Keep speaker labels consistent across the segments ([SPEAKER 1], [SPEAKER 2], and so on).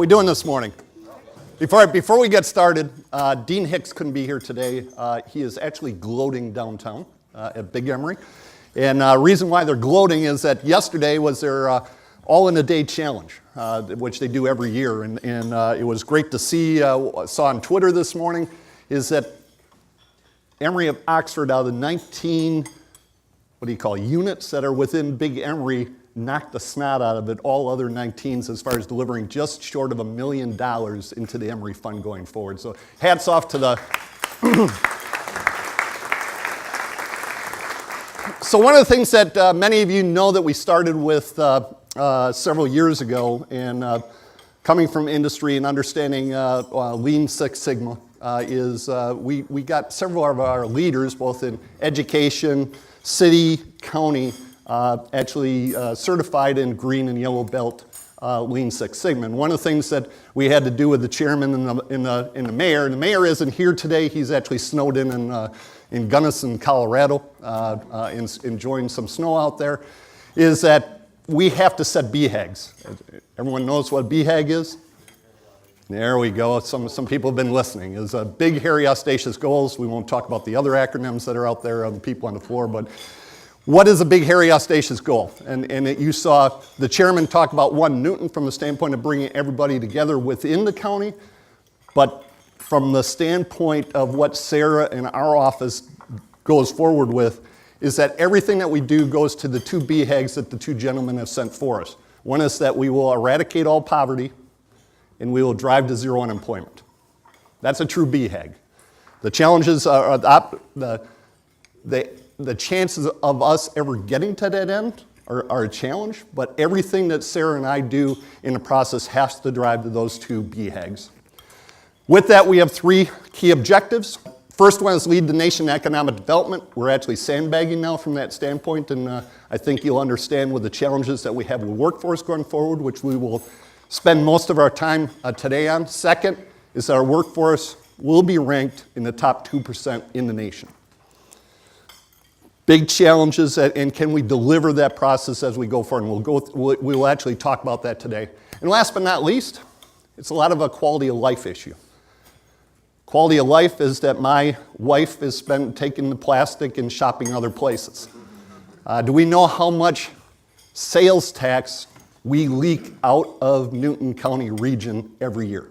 [SPEAKER 1] we doing this morning? Before we get started, Dean Hicks couldn't be here today. He is actually gloating downtown at Big Emery. And the reason why they're gloating is that yesterday was their all-in-a-day challenge, which they do every year. And it was great to see, I saw on Twitter this morning, is that Emory of Oxford, out of the 19, units that are within Big Emery, knocked the snot out of it, all other 19s, as far as delivering just short of $1 million into the Emory Fund going forward. So hats off to the... So one of the things that many of you know that we started with several years ago, and coming from industry and understanding Lean Six Sigma, is we got several of our leaders, both in education, city, county, actually certified in green and yellow belt Lean Six Sigma. And one of the things that we had to do with the chairman and the mayor isn't here today. He's actually snowed in Gunnison, Colorado, enjoying some snow out there, is that we have to set BHAGs. Everyone knows what BHAG is? There we go. Some people have been listening. It's a big, hairy, audacious goals. We won't talk about the other acronyms that are out there on the people on the floor, but what is a big, hairy, audacious goal? And you saw the chairman talk about 1 Newton from the standpoint of bringing everybody together within the county, but from the standpoint of what Sarah and our office goes forward with, is that everything that we do goes to the 2 BHAGs that the 2 gentlemen have sent for us. One is that we will eradicate all poverty, and we will drive to zero unemployment. That's a true BHAG. The challenges are the chances of us ever getting to that end are a challenge, but everything that Sarah and I do in the process has to drive to those 2 BHAGs. With that, we have 3 key objectives. First one is lead the nation in economic development. We're actually sandbagging now from that standpoint, and I think you'll understand with the challenges that we have with workforce going forward, which we will spend most of our time today on. Second is our workforce will be ranked in the top 2% in the nation. Big challenges, and can we deliver that process as we go forward? And we'll actually talk about that today. And last but not least, it's a lot of a quality of life issue. Quality of life is that my wife is taking the plastic and shopping other places. Do we know how much sales tax we leak out of Newton County region every year?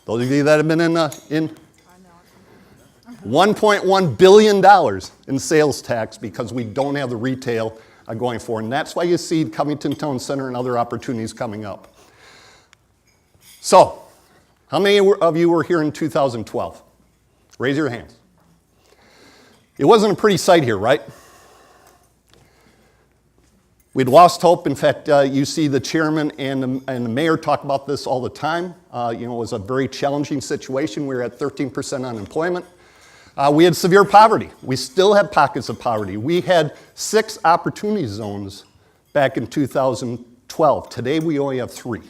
[SPEAKER 1] Those of you that have been in $1.1 billion in sales tax because we don't have the retail going forward. And that's why you see Covington Town Center and other opportunities coming up. So, how many of you were here in 2012? Raise your hands. It wasn't a pretty sight here, right? We'd lost hope. In fact, you see the chairman and the mayor talk about this all the time. It was a very challenging situation. We were at 13% unemployment. We had severe poverty. We still have pockets of poverty. We had 6 opportunity zones back in 2012. Today, we only have 3.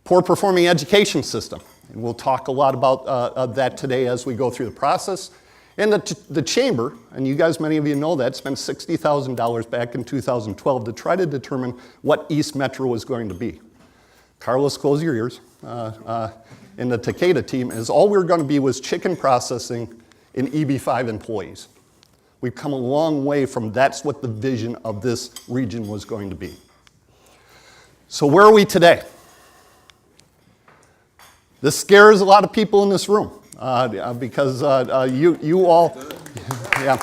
[SPEAKER 1] Poor performing education system, and we'll talk a lot about that today as we go through the process. And the chamber, and you guys, many of you know that, spent $60,000 back in 2012 to try to determine what East Metro was going to be. Carlos, close your ears. And the Takeda team is all we were going to be was chicken processing and EB5 employees. We've come a long way from that's what the vision of this region was going to be. So where are we today? This scares a lot of people in this room because you all, yeah.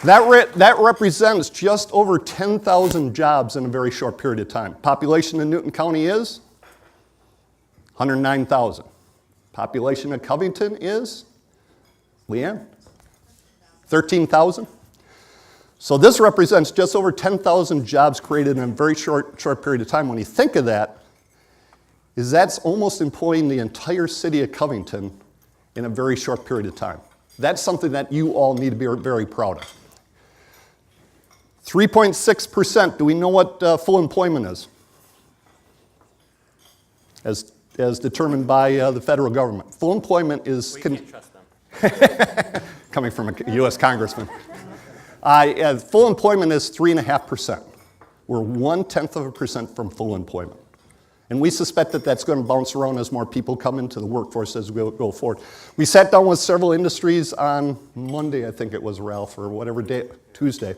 [SPEAKER 1] That represents just over 10,000 jobs in a very short period of time. Population in Newton County is 109,000. Population of Covington is, Leanne? 13,000. So this represents just over 10,000 jobs created in a very short period of time. When you think of that, that's almost employing the entire city of Covington in a very short period of time. That's something that you all need to be very proud of. 3.6%, do we know what full employment is? As determined by the federal government. Full employment is...
[SPEAKER 2] We can't trust them.
[SPEAKER 1] Coming from a U.S. congressman. Full employment is 3.5%. we're 0.1% from full employment. And we suspect that that's going to bounce around as more people come into the workforce as we go forward. We sat down with several industries on Monday, I think it was, Ralph, or whatever day, Tuesday.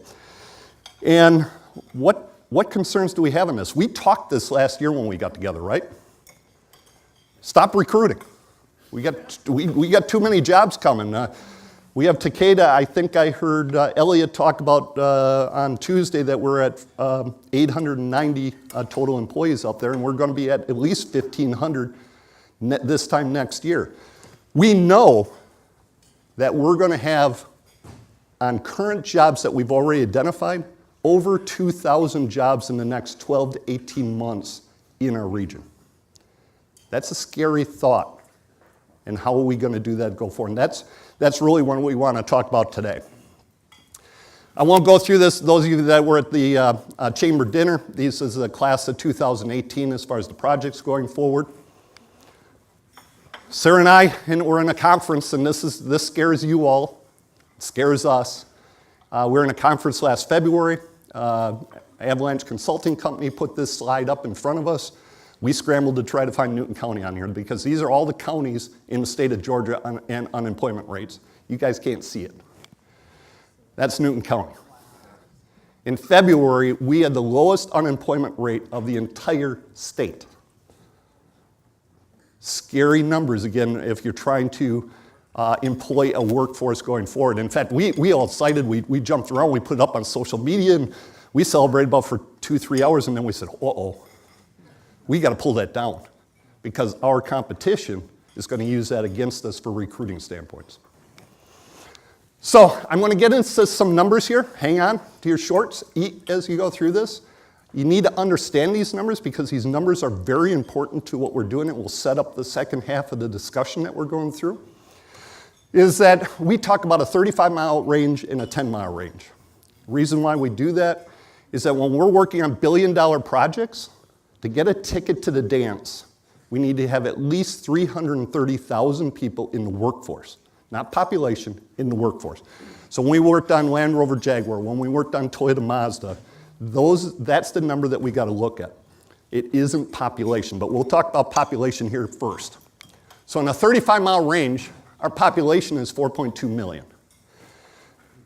[SPEAKER 1] And what concerns do we have in this? We talked this last year when we got together, right? Stop recruiting. We got too many jobs coming. We have Takeda. I think I heard Elliot talk about on Tuesday that we're at 890 total employees out there, and we're going to be at least 1,500 this time next year. We know that we're going to have, on current jobs that we've already identified, over 2,000 jobs in the next 12 to 18 months in our region. That's a scary thought. And how are we going to do that go forward? And that's really what we want to talk about today. I won't go through this. Those of you that were at the chamber dinner, this is the class of 2018 as far as the projects going forward. Sarah and I, we're in a conference, and this scares you all. It scares us. We were in a conference last February. Avalanche Consulting Company put this slide up in front of us. We scrambled to try to find Newton County on here because these are all the counties in the state of Georgia and unemployment rates. You guys can't see it. That's Newton County. In February, we had the lowest unemployment rate of the entire state. Scary numbers, again, if you're trying to employ a workforce going forward. In fact, we all cited, we jumped around, we put it up on social media, and we celebrated about for 2-3 hours, and then we said, uh-oh. We got to pull that down because our competition is going to use that against us for recruiting standpoints. So I'm going to get into some numbers here. Hang on to your shorts as you go through this. You need to understand these numbers because these numbers are very important to what we're doing. It will set up the second half of the discussion that we're going through. Is that we talk about a 35-mile range and a 10-mile range. The reason why we do that is that when we're working on billion-dollar projects, to get a ticket to the dance, we need to have at least 330,000 people in the workforce, not population, in the workforce. So when we worked on Land Rover Jaguar, when we worked on Toyota Mazda, that's the number that we got to look at. It isn't population, but we'll talk about population here first. So in a 35-mile range, our population is 4.2 million.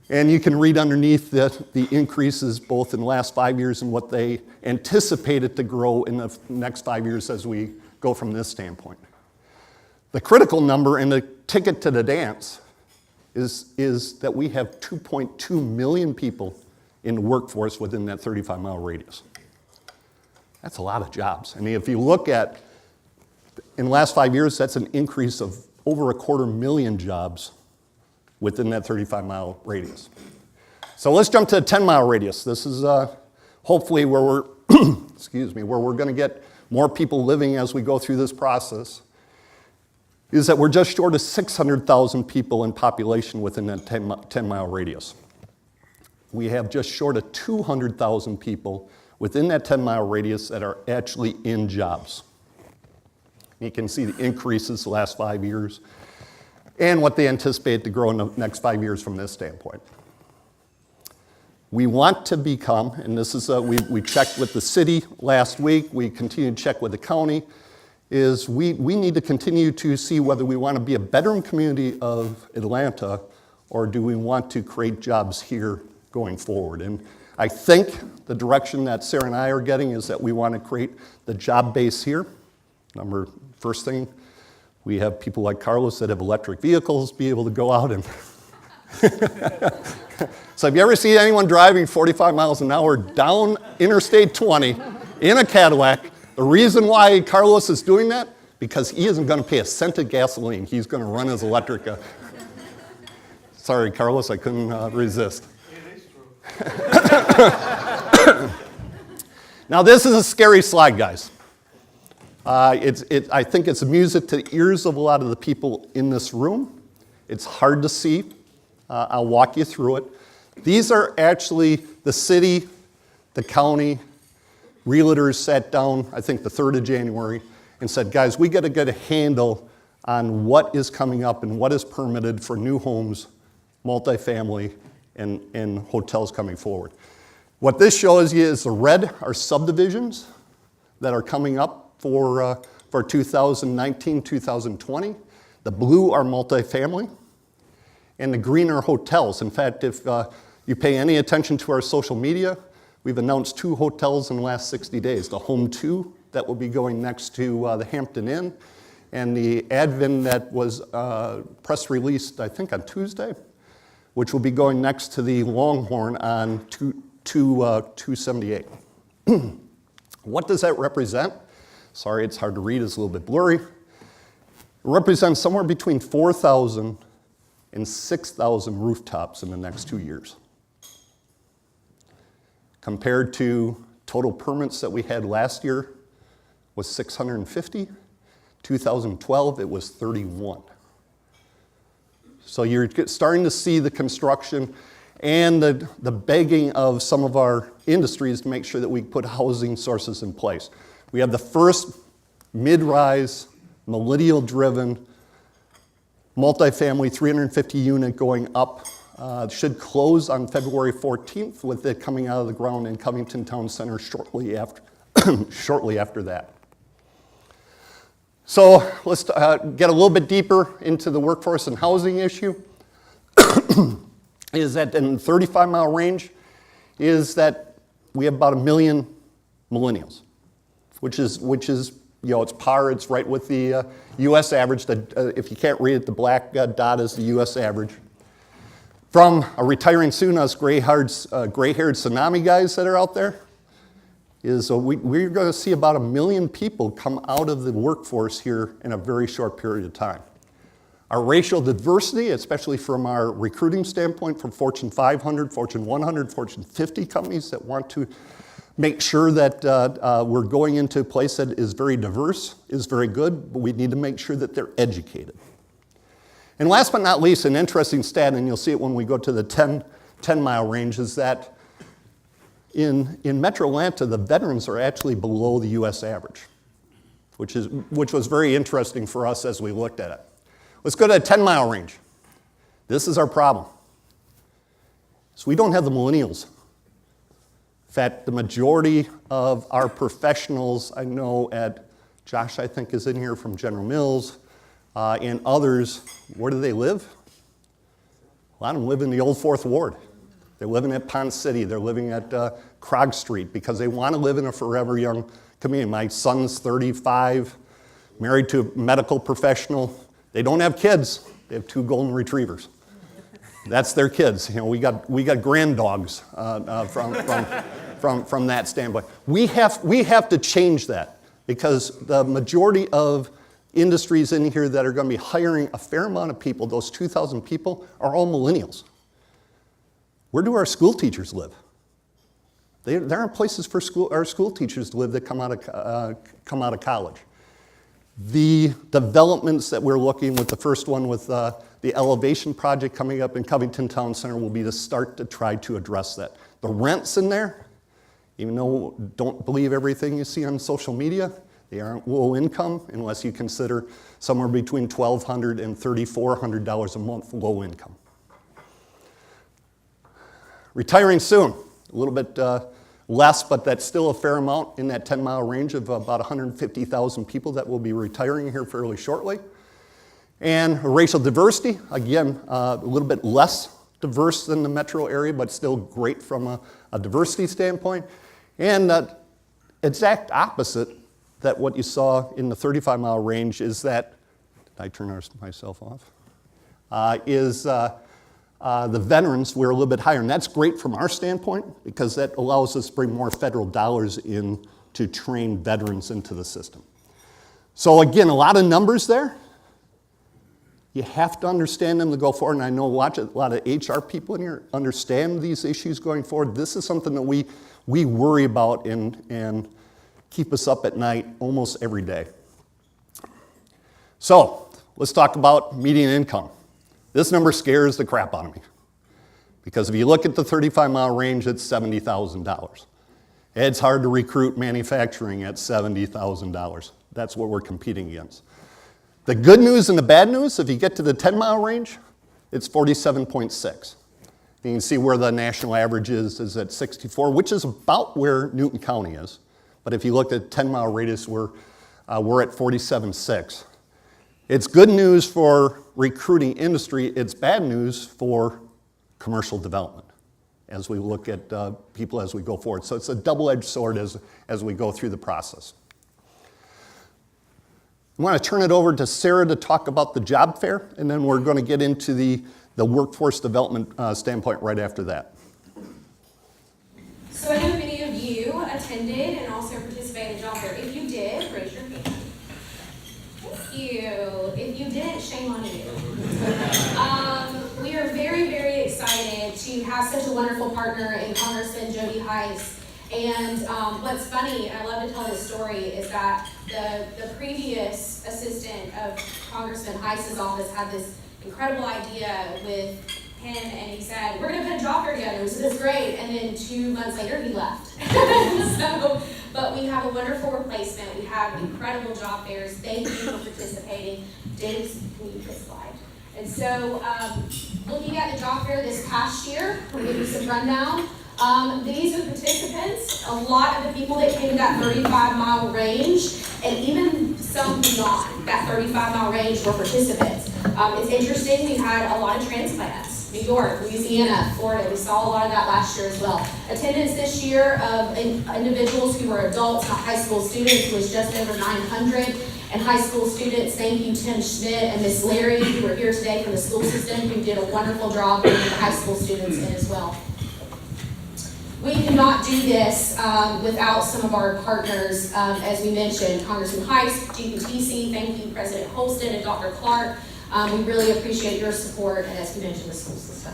[SPEAKER 1] And you can read underneath the increases both in the last 5 years and what they anticipated to grow in the next 5 years as we go from this standpoint. The critical number and the ticket to the dance is that we have 2.2 million people in the workforce within that 35-mile radius. That's a lot of jobs. And if you look at, in the last 5 years, that's an increase of over 250,000 jobs within that 35-mile radius. So let's jump to the 10-mile radius. This is hopefully where we're, where we're going to get more people living as we go through this process, is that we're just short of 600,000 people in population within that 10-mile radius. We have just short of 200,000 people within that 10-mile radius that are actually in jobs. You can see the increases the last 5 years and what they anticipate to grow in the next 5 years from this standpoint. We want to become, and this is, we checked with the city last week, we continue to check with the county, is we need to continue to see whether we want to be a bedroom community of Atlanta or do we want to create jobs here going forward. And I think the direction that Sarah and I are getting is that we want to create the job base here. First thing, we have people like Carlos that have electric vehicles be able to go out and so have you ever seen anyone driving 45 miles an hour down Interstate 20 in a Cadillac? The reason why Carlos is doing that, because he isn't going to pay a cent of gasoline. He's going to run his electric. Sorry, Carlos, I couldn't resist. It is true. Now, this is a scary slide, guys. I think it's music to the ears of a lot of the people in this room. It's hard to see. I'll walk you through it. These are actually the city, the county, realtors sat down, I think the 3rd of January, and said, guys, we got to get a handle on what is coming up and what is permitted for new homes, multifamily, and hotels coming forward. What this shows you is the red are subdivisions that are coming up for 2019, 2020. The blue are multifamily, and the green are hotels. In fact, if you pay any attention to our social media, we've announced 2 hotels in the last 60 days. The Home 2 that will be going next to the Hampton Inn, and the Advin that was press released, I think, on Tuesday, which will be going next to the Longhorn on 278. What does that represent? Sorry, it's hard to read, it's a little bit blurry. It represents somewhere between 4,000 and 6,000 rooftops in the next 2 years. Compared to total permits that we had last year was 650. 2012, it was 31. So you're starting to see the construction and the begging of some of our industries to make sure that we put housing sources in place. We have the first mid-rise, millennial-driven, multifamily 350 unit going up. Should close on February 14th with it coming out of the ground in Covington Town Center shortly after, shortly after that. So let's get a little bit deeper into the workforce and housing issue. Is that in the 35-mile range is that we have about 1 million millennials, which is it's par, it's right with the U.S. average. If you can't read it, the black dot is the U.S. average. From retiring soon, us gray-haired tsunami guys that are out there, is we're going to see about 1 million people come out of the workforce here in a very short period of time. Our racial diversity, especially from our recruiting standpoint, from Fortune 500, Fortune 100, Fortune 50 companies that want to make sure that we're going into a place that is very diverse, is very good, but we need to make sure that they're educated. And last but not least, an interesting stat, and you'll see it when we go to the 10-mile range, is that in Metro Atlanta, the veterans are actually below the U.S. average, which was very interesting for us as we looked at it. Let's go to the 10-mile range. This is our problem. So we don't have the millennials. In fact, the majority of our professionals, I know Josh, I think, is in here from General Mills, and others, where do they live? A lot of them live in the old 4th Ward. They're living at Pond City. They're living at Krog Street because they want to live in a forever young community. My son's 35, married to a medical professional. They don't have kids. They have 2 golden retrievers. That's their kids. We got grand dogs from that standpoint. We have to change that because the majority of industries in here that are going to be hiring a fair amount of people, those 2,000 people, are all millennials. Where do our school teachers live? There aren't places for our school teachers to live that come out of college. The developments that we're looking with, the first one with the elevation project coming up in Covington Town Center, will be to start to try to address that. The rents in there, even though don't believe everything you see on social media, they aren't low income unless you consider somewhere between $1,200 and $3,400 a month low income. Retiring soon, a little bit less, but that's still a fair amount in that 10-mile range of about 150,000 people that will be retiring here fairly shortly. And racial diversity, again, a little bit less diverse than the metro area, but still great from a diversity standpoint. And exact opposite that what you saw in the 35-mile range is that, did I turn myself off? The veterans, we're a little bit higher, and that's great from our standpoint because that allows us to bring more federal dollars in to train veterans into the system. So again, a lot of numbers there. You have to understand them to go forward, and I know a lot of HR people in here understand these issues going forward. This is something that we worry about and keep us up at night almost every day. So let's talk about median income. This number scares the crap out of me because if you look at the 35-mile range, it's $70,000. It's hard to recruit manufacturing at $70,000. That's what we're competing against. The good news and the bad news, if you get to the 10-mile range, it's 47.6. You can see where the national average is at 64, which is about where Newton County is. But if you look at 10-mile radius, we're at 47.6. It's good news for recruiting industry. It's bad news for commercial development as we look at people as we go forward. So it's a double-edged sword as we go through the process. I want to turn it over to Sarah to talk about the job fair, and then we're going to get into the workforce development standpoint right after that.
[SPEAKER 3] So I know many of you attended and also participated in the job fair. If you did, raise your hand. Thank you. If you didn't, shame on you. We are very, very excited to have such a wonderful partner in Congressman Jody Heiss. And what's funny, and I love to tell this story, is that the previous assistant of Congressman Heiss's office had this incredible idea with him, and he said, we're going to put a job fair together. We said, that's great. And then 2 months later, he left. But we have a wonderful replacement. We have incredible job fairs. Thank you for participating. Diggs, can you put slide? And so, looking at the job fair this past year, we'll give you some rundown. These are participants. A lot of the people that came in that 35-mile range, and even some beyond that 35-mile range were participants. It's interesting, we had a lot of transplants. New York, Louisiana, Florida, we saw a lot of that last year as well. Attendance this year of individuals who were adults, not high school students, was just over 900. And high school students, thank you Tim Schmidt and Miss Larry, who are here today from the school system, who did a wonderful job bringing the high school students in as well. We cannot do this without some of our partners, as we mentioned, Congressman Heiss, GPTC, thank you President Holston and Dr. Clark. We really appreciate your support, and as we mentioned, the school system.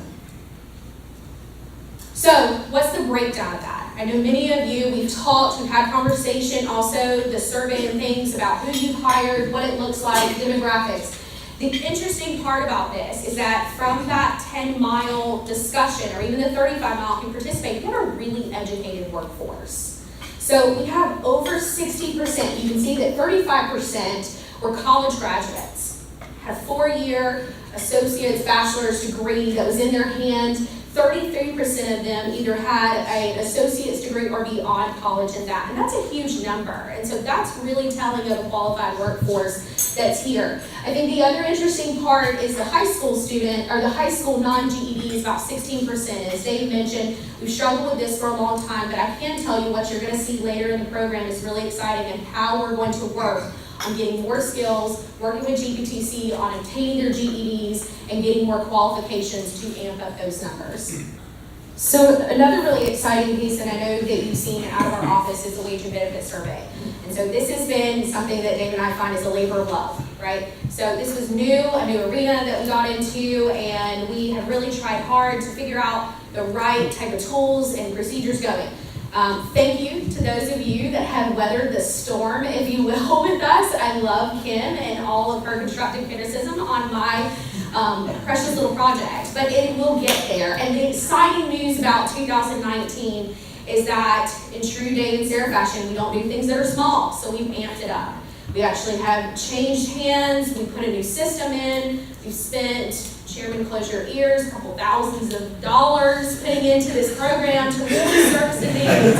[SPEAKER 3] So, what's the breakdown of that? I know many of you, we've talked, we've had conversation, also the survey and things about who you've hired, what it looks like, demographics. The interesting part about this is that from that 10-mile discussion, or even the 35-mile, who participate, we have a really educated workforce. So we have over 60%. You can see that 35% were college graduates, had a 4-year associate's bachelor's degree that was in their hand. 33% of them either had an associate's degree or beyond college in that. And that's a huge number. And so that's really telling of a qualified workforce that's here. I think the other interesting part is the high school student, or the high school non-GED is about 16%. As Dave mentioned, we've struggled with this for a long time, but I can tell you what you're going to see later in the program is really exciting, and how we're going to work on getting more skills, working with GPTC on obtaining their GEDs, and getting more qualifications to amp up those numbers. So another really exciting piece, and I know that you've seen out of our office, is the wage and benefit survey. And so this has been something that Dave and I find is a labor of love, right? So this was a new arena that we got into, and we have really tried hard to figure out the right type of tools and procedures going. Thank you to those of you that have weathered the storm, if you will, with us. I love Kim and all of her constructive criticism on my precious little project, but it will get there. And the exciting news about 2019 is that, in true Bernd and Serra fashion, we don't do things that are small, so we've amped it up. We actually have changed hands, we put a new system in, we've spent, Chairman, close your ears, a couple thousands of dollars putting into this program to really service the needs.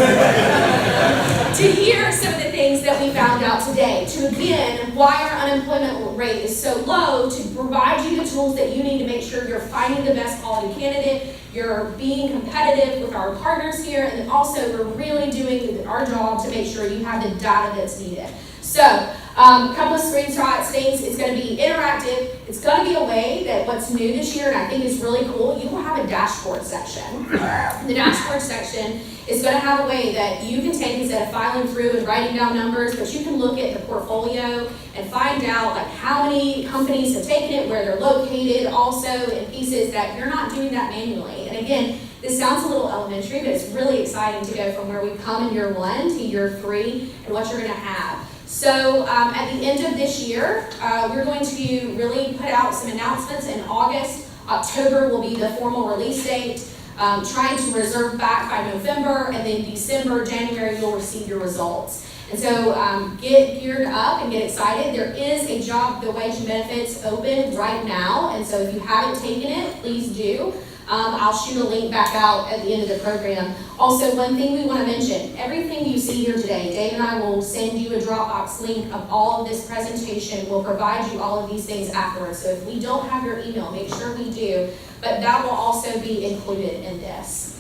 [SPEAKER 3] To hear some of the things that we found out today, to again, why our unemployment rate is so low, to provide you the tools that you need to make sure you're finding the best quality candidate, you're being competitive with our partners here, and then also we're really doing our job to make sure you have the data that's needed. So, a couple of screenshots, things. It's going to be interactive. It's going to be a way that what's new this year, and I think is really cool, you will have a dashboard section. The dashboard section is going to have a way that you can take, instead of filing through and writing down numbers, but you can look at the portfolio and find out like how many companies have taken it, where they're located, also in pieces that you're not doing that manually. And again, this sounds a little elementary, but it's really exciting to go from where we've come in year 1 to year 3 and what you're going to have. So at the end of this year, we're going to really put out some announcements in August. October will be the formal release date. Trying to reserve back by November, and then December, January, you'll receive your results. And so get geared up and get excited. There is a job, the wage and benefits, open right now. And so if you haven't taken it, please do. I'll shoot a link back out at the end of the program. Also, one thing we want to mention, everything you see here today, Dave and I will send you a Dropbox link of all of this presentation. We'll provide you all of these things afterwards. So if we don't have your email, make sure we do, but that will also be included in this.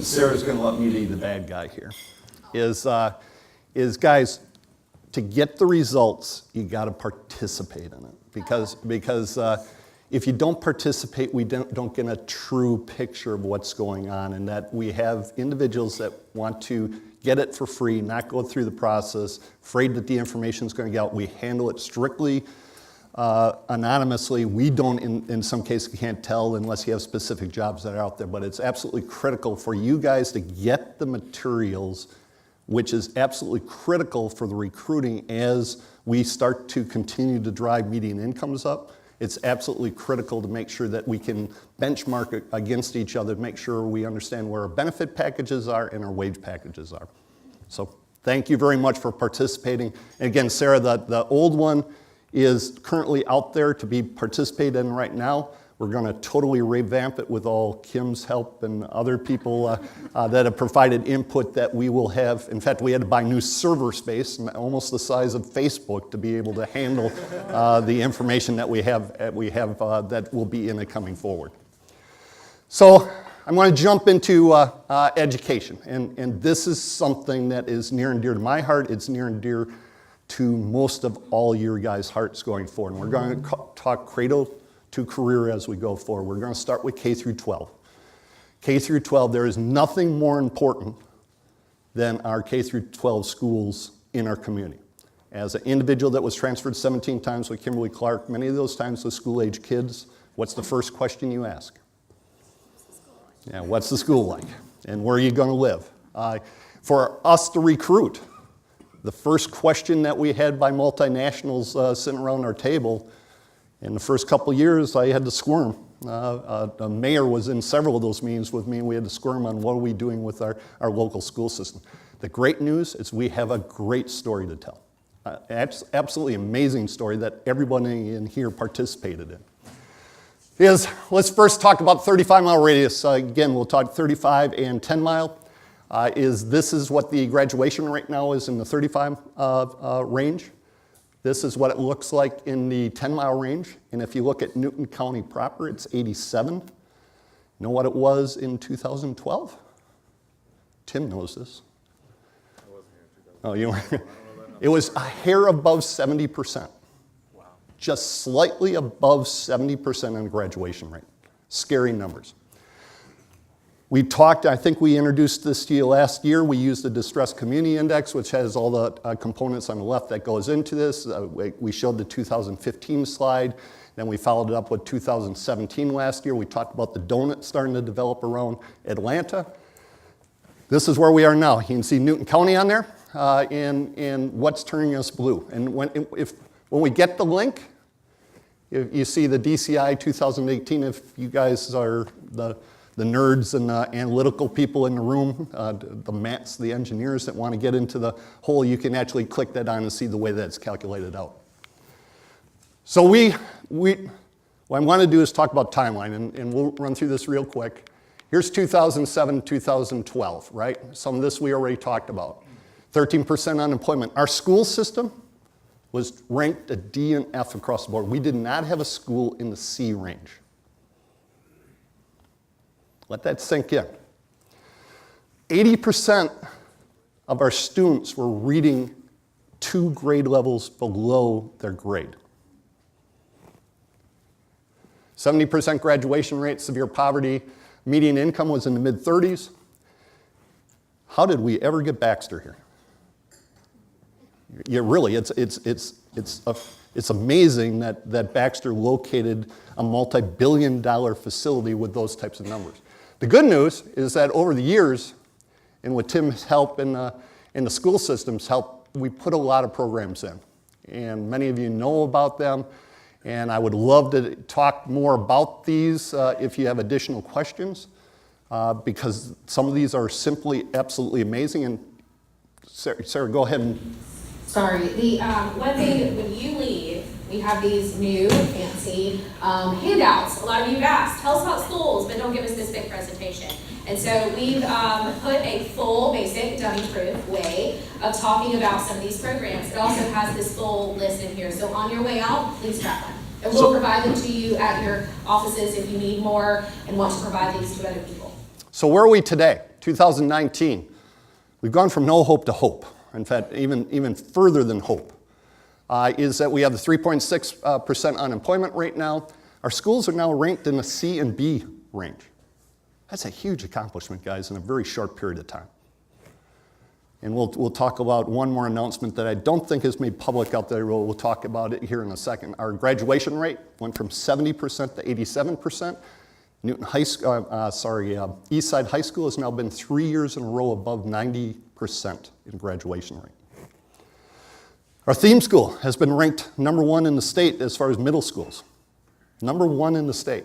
[SPEAKER 1] Sarah's going to let me be the bad guy here. Is guys, to get the results, you got to participate in it because if you don't participate, we don't get a true picture of what's going on, and that we have individuals that want to get it for free, not go through the process, afraid that the information is going to get out. We handle it strictly anonymously. We don't, in some cases, can't tell unless you have specific jobs that are out there, but it's absolutely critical for you guys to get the materials, which is absolutely critical for the recruiting as we start to continue to drive median incomes up. It's absolutely critical to make sure that we can benchmark against each other, make sure we understand where our benefit packages are and our wage packages are. So thank you very much for participating. And again, Sarah, the old one is currently out there to be participated in right now. We're going to totally revamp it with all Kim's help and other people that have provided input that we will have. In fact, we had to buy new server space, almost the size of Facebook, to be able to handle the information that we have that will be in it coming forward. So I'm going to jump into education, and this is something that is near and dear to my heart. It's near and dear to most of all your guys' hearts going forward. And we're going to talk cradle to career as we go forward. We're going to start with K through 12. K through 12, there is nothing more important than our K through 12 schools in our community. As an individual that was transferred 17 times with Kimberly Clark, many of those times with school-age kids, what's the first question you ask? Yeah, what's the school like? And where are you going to live? For us to recruit, the first question that we had by multinationals sitting around our table, in the first couple of years, I had to squirm. The mayor was in several of those meetings with me, and we had to squirm on what are we doing with our local school system. The great news is we have a great story to tell. Absolutely amazing story that everybody in here participated in. Let's first talk about 35-mile radius. Again, we'll talk 35 and 10-mile. This is what the graduation rate now is in the 35 range. This is what it looks like in the 10-mile range. And if you look at Newton County proper, it's 87. You know what it was in 2012? Tim knows this.
[SPEAKER 2] I wasn't here in 2012.
[SPEAKER 1] Oh, you were? It was a hair above 70%.
[SPEAKER 2] Wow.
[SPEAKER 1] Just slightly above 70% on the graduation rate. Scary numbers. We talked, I think we introduced this to you last year. We used the Distressed Community Index, which has all the components on the left that goes into this. We showed the 2015 slide. Then we followed it up with 2017 last year. We talked about the donut starting to develop around Atlanta. This is where we are now. You can see Newton County on there and what's turning us blue. And when we get the link, if you see the DCI 2018, if you guys are the nerds and the analytical people in the room, the Matts, the engineers that want to get into the hole, you can actually click that on and see the way that's calculated out. So what I want to do is talk about timeline, and we'll run through this real quick. Here's 2007, 2012, right? Some of this we already talked about. 13% unemployment. Our school system was ranked a D and F across the board. We did not have a school in the C range. Let that sink in. 80% of our students were reading 2 grade levels below their grade. 70% graduation rate, severe poverty, median income was in the mid-30s. How did we ever get Baxter here? Yeah, really, it's amazing that Baxter located a multi-billion-dollar facility with those types of numbers. The good news is that over the years, and with Tim's help and the school system's help, we put a lot of programs in. And many of you know about them, and I would love to talk more about these if you have additional questions, because some of these are simply absolutely amazing. And Sarah, go ahead and...
[SPEAKER 3] Sorry, the one thing, when you leave, we have these new fancy handouts. A lot of you have asked, tell us about schools, but don't give us this big presentation. And so we've put a full, basic, dummy-proof way of talking about some of these programs. It also has this full list in here. So on your way out, please grab one. And we'll provide them to you at your offices if you need more and want to provide these to other people.
[SPEAKER 1] So where are we today? 2019. We've gone from no hope to hope. In fact, even further than hope. Is that we have the 3.6% unemployment rate now. Our schools are now ranked in the C and B range. That's a huge accomplishment, guys, in a very short period of time. And we'll talk about one more announcement that I don't think is made public out there. We'll talk about it here in a second. Our graduation rate went from 70% to 87%. Newton High School, Eastside High School has now been 3 years in a row above 90% in graduation rate. Our theme school has been ranked #1 in the state as far as middle schools. #1 in the state.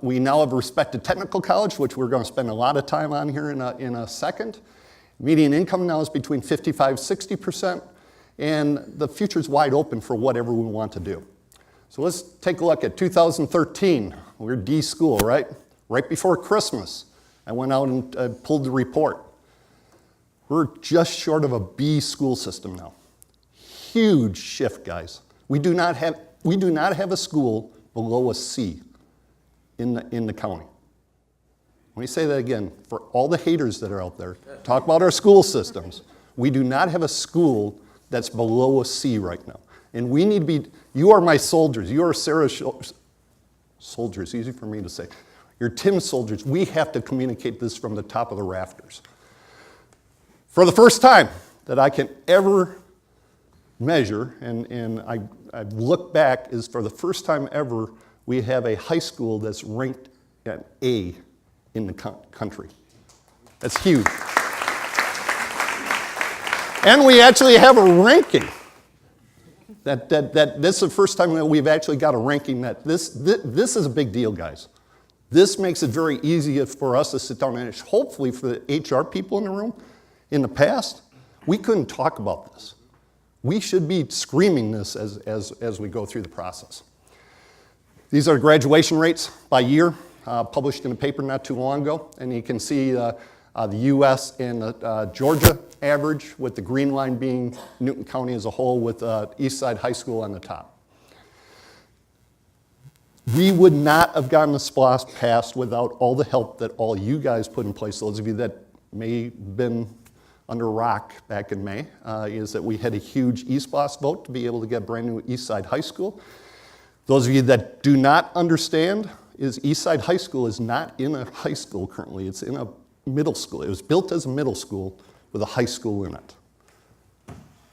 [SPEAKER 1] We now have a respected technical college, which we're going to spend a lot of time on here in a second. Median income now is between 55-60%, and the future is wide open for whatever we want to do. So let's take a look at 2013. We're D school, right? Right before Christmas, I went out and pulled the report. We're just short of a B school system now. Huge shift, guys. We do not have a school below a C in the county. Let me say that again for all the haters that are out there. Talk about our school systems. We do not have a school that's below a C right now. And we need to be, you are my soldiers. You are Sarah's soldiers, easy for me to say. You're Tim's soldiers. We have to communicate this from the top of the rafters. For the first time that I can ever measure, and I look back, is for the first time ever, we have a high school that's ranked at A in the country. That's huge. And we actually have a ranking. That this is the first time that we've actually got a ranking that this is a big deal, guys. This makes it very easy for us to sit down and hopefully for the HR people in the room. In the past, we couldn't talk about this. We should be screaming this as we go through the process. These are graduation rates by year, published in a paper not too long ago, and you can see the U.S. and Georgia average, with the green line being Newton County as a whole, with Eastside High School on the top. We would not have gotten the SPLOST passed without all the help that all you guys put in place. Those of you that may have been under a rock back in May, is that we had a huge eSPLOST vote to be able to get brand new Eastside High School. Those of you that do not understand is Eastside High School is not in a high school currently. It's in a middle school. It was built as a middle school with a high school in it.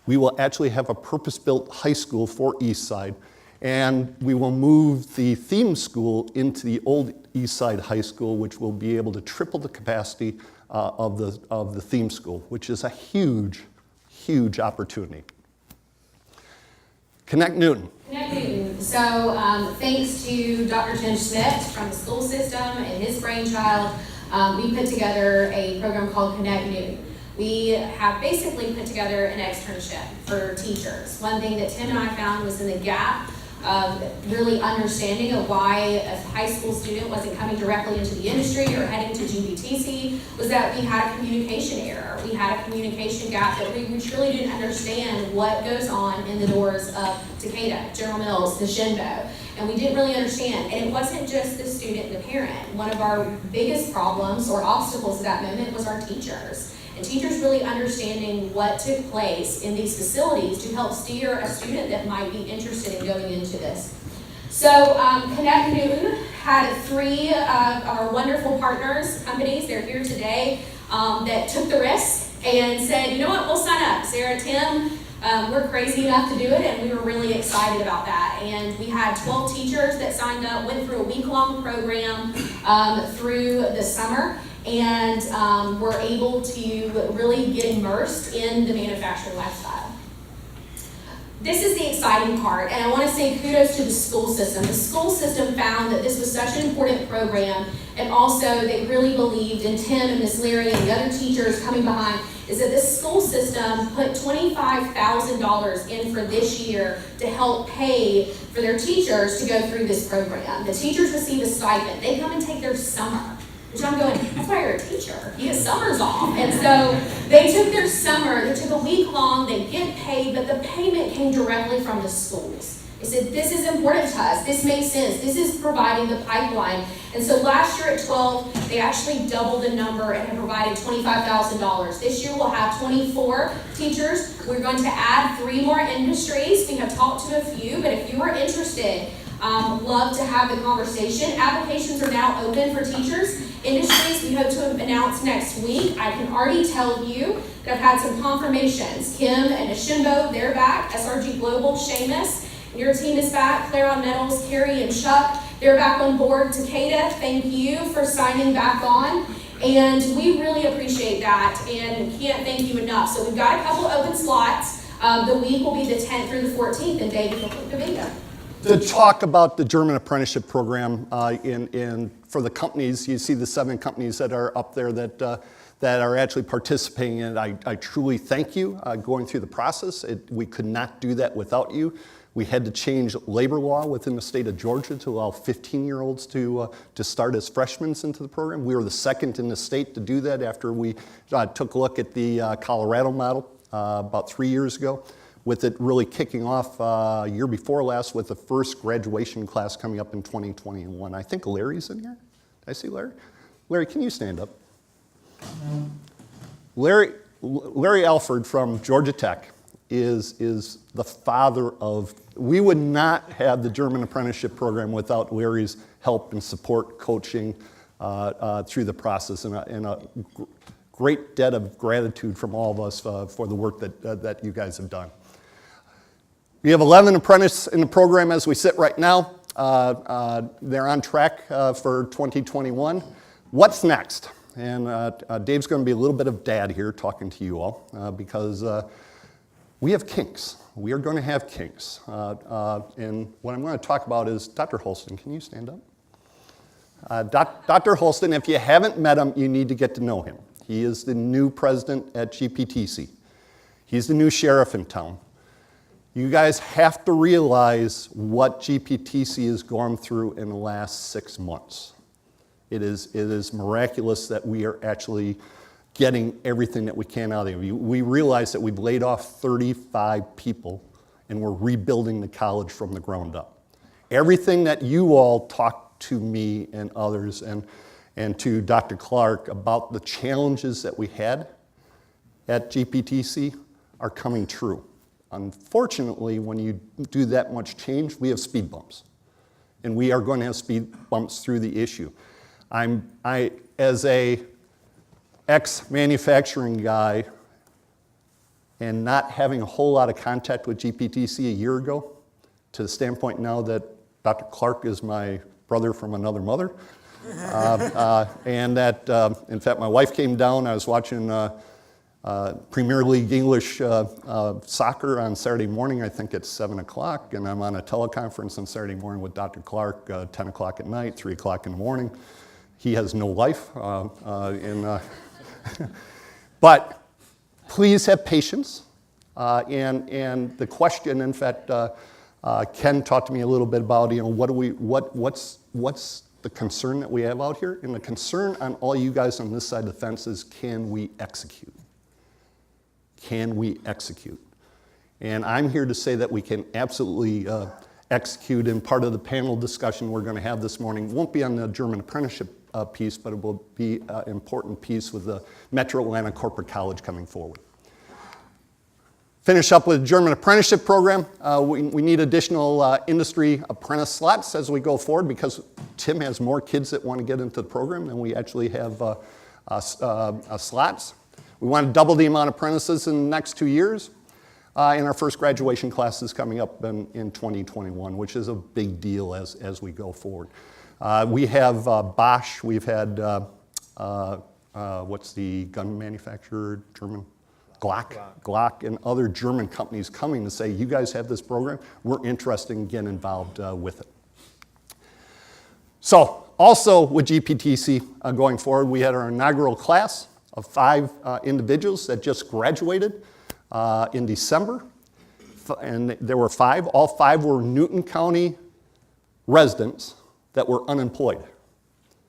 [SPEAKER 1] We will actually have a purpose-built high school for Eastside, and we will move the theme school into the old Eastside High School, which will be able to triple the capacity of the theme school, which is a huge, huge opportunity. Connect Newton.
[SPEAKER 3] Connect Newton. So thanks to Dr. Tim Schmidt from the school system and his brainchild, we put together a program called Connect Newton. We have basically put together an externship for teachers. One thing that Tim and I found was in the gap of really understanding of why a high school student wasn't coming directly into the industry or heading to GBTC was that we had a communication error. We had a communication gap that we truly didn't understand what goes on in the doors of Takeda, General Mills, Nishinbo. And we didn't really understand. And it wasn't just the student and the parent. One of our biggest problems or obstacles at that moment was our teachers. And teachers really understanding what took place in these facilities to help steer a student that might be interested in going into this. So Connect Newton had 3 of our wonderful partners, companies, they're here today, that took the risk and said, you know what, we'll sign up. Sarah, Tim, we're crazy enough to do it, and we were really excited about that. And we had 12 teachers that signed up, went through a week-long program through the summer, and were able to really get immersed in the manufacturing lifestyle. This is the exciting part, and I want to say kudos to the school system. The school system found that this was such an important program, and also they really believed in Tim and Ms. Leary and the other teachers coming behind is that this school system put $25,000 in for this year to help pay for their teachers to go through this program. The teachers receive a stipend. They come and take their summer. Which I'm going, that's why you're a teacher. You get summers off. And so they took their summer, they took a week long, they get paid, but the payment came directly from the schools. They said, this is important to us, this makes sense, this is providing the pipeline. And so last year at 12, they actually doubled the number and have provided $25,000. This year we'll have 24 teachers. We're going to add 3 more industries. We have talked to a few, but if you are interested, love to have the conversation. Applications are now open for teachers. Industries we hope to announce next week. I can already tell you that I've had some confirmations. Kim and Ashimbo, they're back. SRG Global, Seamus, your team is back. Clarion Metals, Carrie and Chuck, they're back on board. Takeda, thank you for signing back on. And we really appreciate that and can't thank you enough. So we've got a couple open slots. The week will be the 10th through the 14th, and David will put the video.
[SPEAKER 1] To talk about the German apprenticeship program for the companies, you see the 7 companies that are up there that are actually participating in it. I truly thank you going through the process. We could not do that without you. We had to change labor law within the state of Georgia to allow 15-year-olds to start as freshmen into the program. We were the second in the state to do that after we took a look at the Colorado model about 3 years ago, with it really kicking off year before last with the first graduation class coming up in 2021. I think Larry's in here. Did I see Larry? Larry, can you stand up? Larry Alford from Georgia Tech is the father of, we would not have the German apprenticeship program without Larry's help and support, coaching through the process, and a great debt of gratitude from all of us for the work that you guys have done. We have 11 apprentices in the program as we sit right now. They're on track for 2021. What's next? And Dave's going to be a little bit of dad here talking to you all because we have kinks. We are going to have kinks. And what I'm going to talk about is Dr. Holston. Can you stand up? Dr. Holston, if you haven't met him, you need to get to know him. He is the new president at GPTC. He's the new sheriff in town. You guys have to realize what GPTC has gone through in the last 6 months. It is miraculous that we are actually getting everything that we can out of it. We realize that we've laid off 35 people and we're rebuilding the college from the ground up. Everything that you all talked to me and others and to Dr. Clark about the challenges that we had at GPTC are coming true. Unfortunately, when you do that much change, we have speed bumps. And we are going to have speed bumps through the issue. As a ex-manufacturing guy and not having a whole lot of contact with GPTC a year ago, to the standpoint now that Dr. Clark is my brother from another mother, and that, in fact, my wife came down, I was watching Premier League English soccer on Saturday morning, I think it's 7 o'clock, and I'm on a teleconference on Saturday morning with Dr. Clark, 10 o'clock at night, 3 o'clock in the morning. He has no life. But please have patience. And the question, in fact, Ken talked to me a little bit about, what's the concern that we have out here? And the concern on all you guys on this side of the fence is, can we execute? Can we execute? And I'm here to say that we can absolutely execute, and part of the panel discussion we're going to have this morning won't be on the German apprenticeship piece, but it will be an important piece with the Metro Atlanta Corporate College coming forward. Finish up with the German apprenticeship program. We need additional industry apprentice slots as we go forward because Tim has more kids that want to get into the program than we actually have slots. We want to double the amount of apprentices in the next 2 years. And our first graduation class is coming up in 2021, which is a big deal as we go forward. We have Bosch, we've had, what's the gun manufacturer, German? Glock, and other German companies coming to say, you guys have this program, we're interested in getting involved with it. So, also with GPTC going forward, we had our inaugural class of 5 individuals that just graduated in December. And there were 5. All 5 were Newton County residents that were unemployed.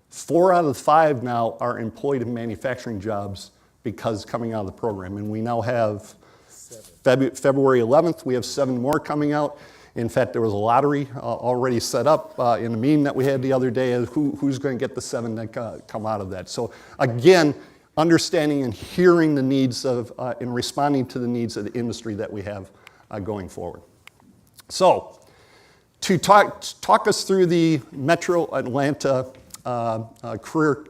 [SPEAKER 1] 4 out of the 5 now are employed in manufacturing jobs because coming out of the program. And we now have February 11th, we have 7 more coming out. In fact, there was a lottery already set up in a meeting that we had the other day of who's going to get the 7 that come out of that. So again, understanding and hearing the needs of, and responding to the needs of the industry that we have going forward. So, to talk us through the Metro Atlanta Career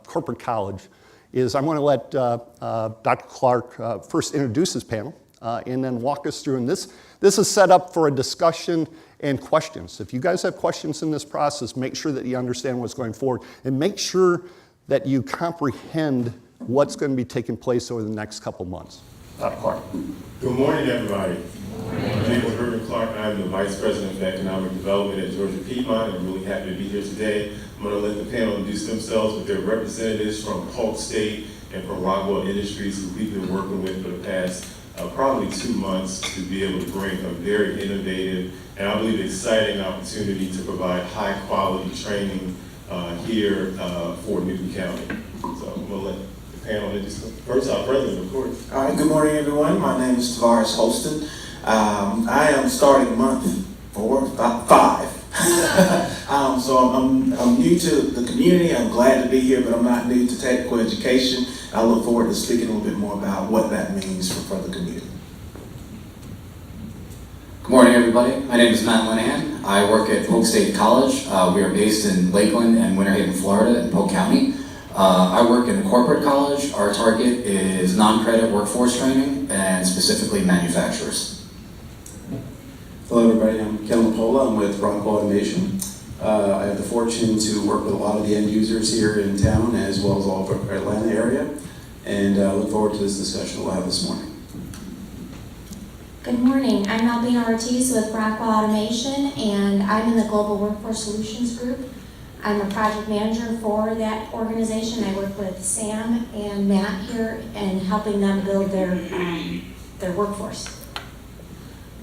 [SPEAKER 1] Corporate College is I'm going to let Dr. Clark first introduce his panel and then walk us through. And this is set up for a discussion and questions. If you guys have questions in this process, make sure that you understand what's going forward and make sure that you comprehend what's going to be taking place over the next couple months. Dr. Clark.
[SPEAKER 2] Good morning, everybody. My name is Bernd Clark. I'm the Vice President of Economic Development at Georgia Piedmont. I'm really happy to be here today. I'm going to let the panel introduce themselves with their representatives from Polk State and from Rockwell Industries, who we've been working with for the past probably 2 months to be able to bring a very innovative and I believe exciting opportunity to provide high quality training here for Newton County. So I'm going to let the panel introduce them. First, our president, of course.
[SPEAKER 4] All right, good morning, everyone. My name is Tavares Holston. I am starting month 5. So I'm new to the community. I'm glad to be here, but I'm not new to technical education. I look forward to speaking a little bit more about what that means for the community.
[SPEAKER 5] Good morning, everybody. My name is Matt Linehan. I work at Polk State College. We are based in Lakeland and Winter Haven, Florida, in Polk County. I work in a corporate college. Our target is non-credit workforce training and specifically manufacturers.
[SPEAKER 6] Hello everybody, I'm Ken LaPola, I'm with Rockwell Automation. I have the fortune to work with a lot of the end users here in town as well as all over the Atlanta area, and I look forward to this discussion we'll have this morning.
[SPEAKER 7] Good morning, I'm Albina Ortiz with Rockwell Automation, and I'm in the Global Workforce Solutions Group. I'm a project manager for that organization. I work with Sam and Matt here and helping them build their workforce.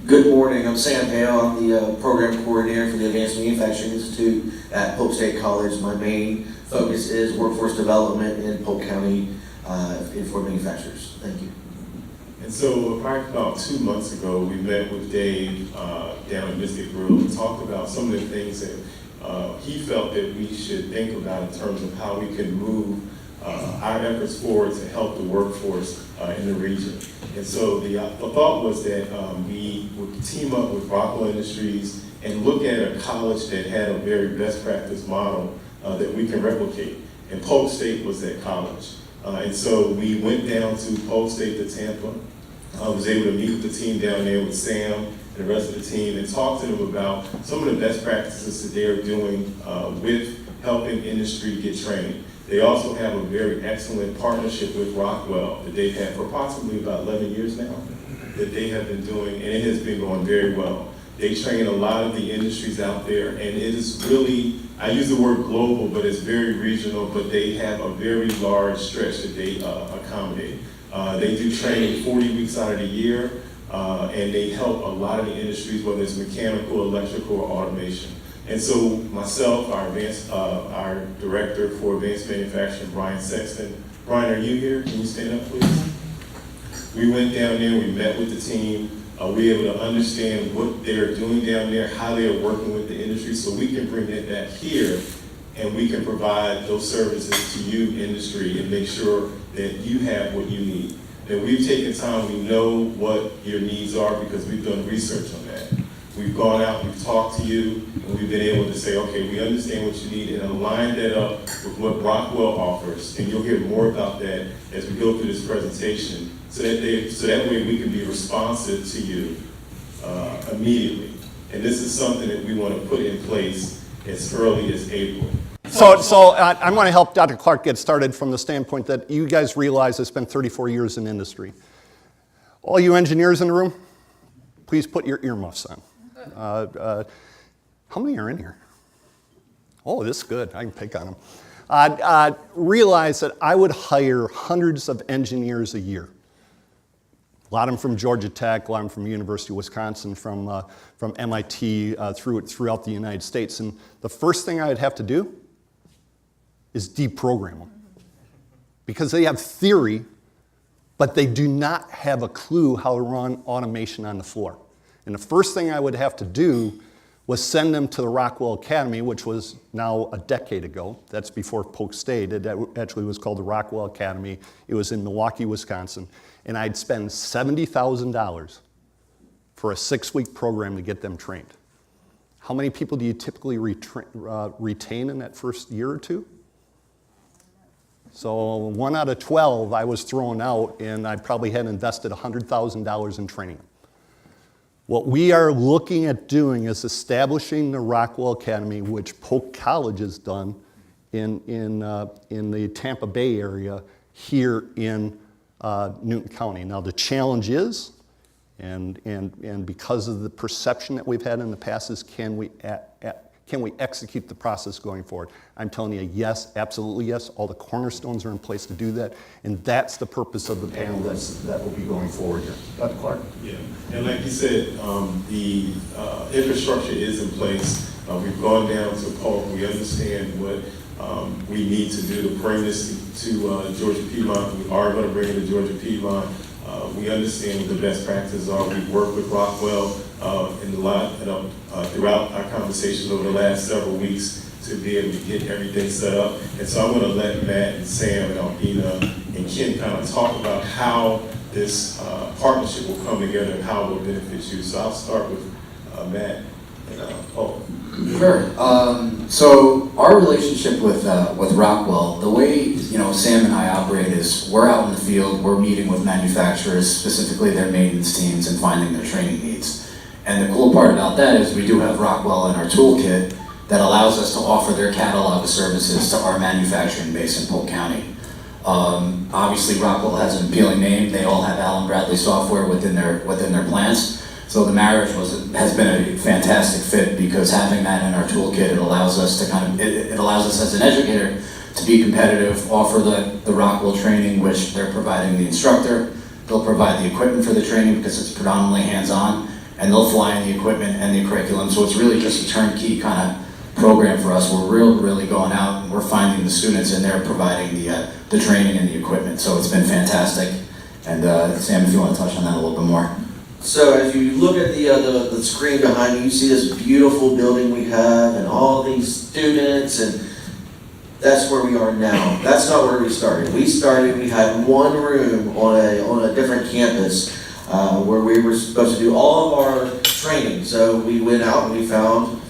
[SPEAKER 8] Good morning, I'm Sam Hale. I'm the program coordinator for the Advanced Manufacturing Institute at Polk State College. My main focus is workforce development in Polk County for manufacturers. Thank you.
[SPEAKER 2] And so about 2 months ago, we met with Dave down at Mystic Grill and talked about some of the things that he felt that we should think about in terms of how we can move our efforts forward to help the workforce in the region. And so the thought was that we would team up with Rockwell Industries and look at a college that had a very best practice model that we can replicate. And Polk State was that college. And so we went down to Polk State to Tampa. I was able to meet with the team down there with Sam and the rest of the team and talk to them about some of the best practices that they're doing with helping industry get trained. They also have a very excellent partnership with Rockwell that they've had for approximately about 11 years now that they have been doing, and it has been going very well. They train a lot of the industries out there, and it is really, I use the word global, but it's very regional, but they have a very large stretch that they accommodate. They do training 40 weeks out of the year, and they help a lot of the industries, whether it's mechanical, electrical, or automation. And so myself, our director for advanced manufacturing, Brian Sexton. Brian, are you here? Can you stand up, please? We went down there, we met with the team. We were able to understand what they're doing down there, how they are working with the industry, so we can bring that back here and we can provide those services to you, industry, and make sure that you have what you need. That we've taken time, we know what your needs are because we've done research on that. We've gone out, we've talked to you, and we've been able to say, okay, we understand what you need and align that up with what Rockwell offers. And you'll hear more about that as we go through this presentation so that way we can be responsive to you immediately. And this is something that we want to put in place as early as April.
[SPEAKER 1] So I'm going to help Dr. Clark get started from the standpoint that you guys realize I spent 34 years in industry. All you engineers in the room, please put your earmuffs on. How many are in here? Oh, this is good. I can pick on them. realized that I would hire hundreds of engineers a year. A lot of them from Georgia Tech, a lot of them from University of Wisconsin, from MIT, throughout the United States. And the first thing I would have to do is deprogram them. Because they have theory, but they do not have a clue how to run automation on the floor. And the first thing I would have to do was send them to the Rockwell Academy, which was now a decade ago. That's before Polk State. It actually was called the Rockwell Academy. It was in Milwaukee, Wisconsin. And I'd spend $70,000 for a 6-week program to get them trained. How many people do you typically retain in that first year or two? So 1 out of 12 I was throwing out, and I probably had invested $100,000 in training them. What we are looking at doing is establishing the Rockwell Academy, which Polk College has done in the Tampa Bay area here in Newton County. Now the challenge is, and because of the perception that we've had in the past, is can we execute the process going forward? I'm telling you, yes, absolutely yes. All the cornerstones are in place to do that, and that's the purpose of the panel that will be going forward here. Dr. Clark?
[SPEAKER 2] Yeah, and like you said, the infrastructure is in place. We've gone down to Polk. We understand what we need to do to bring this to Georgia Piedmont. We are going to bring it to Georgia Piedmont. We understand what the best practices are. We've worked with Rockwell throughout our conversations over the last several weeks to be able to get everything set up. And so I'm going to let Matt and Sam and Albina and Ken kind of talk about how this partnership will come together and how it will benefit you. So I'll start with Matt and Paul.
[SPEAKER 5] Sure. So our relationship with Rockwell, the way Sam and I operate is we're out in the field, we're meeting with manufacturers, specifically their maintenance teams, and finding their training needs. And the cool part about that is we do have Rockwell in our toolkit that allows us to offer their catalog of services to our manufacturing base in Polk County. Obviously, Rockwell has an appealing name. They all have Allen Bradley software within their plants. So the marriage has been a fantastic fit because having that in our toolkit, it allows us to it allows us as an educator to be competitive, offer the Rockwell training, which they're providing the instructor. They'll provide the equipment for the training because it's predominantly hands-on, and they'll fly in the equipment and the curriculum. So it's really just a turnkey kind of program for us. We're really going out and we're finding the students, and they're providing the training and the equipment. So it's been fantastic. And Sam, if you want to touch on that a little bit more.
[SPEAKER 8] So as you look at the screen behind you, you see this beautiful building we have and all these students, and that's where we are now. That's not where we started. We had one room on a different campus where we were supposed to do all of our training. So we went out and we found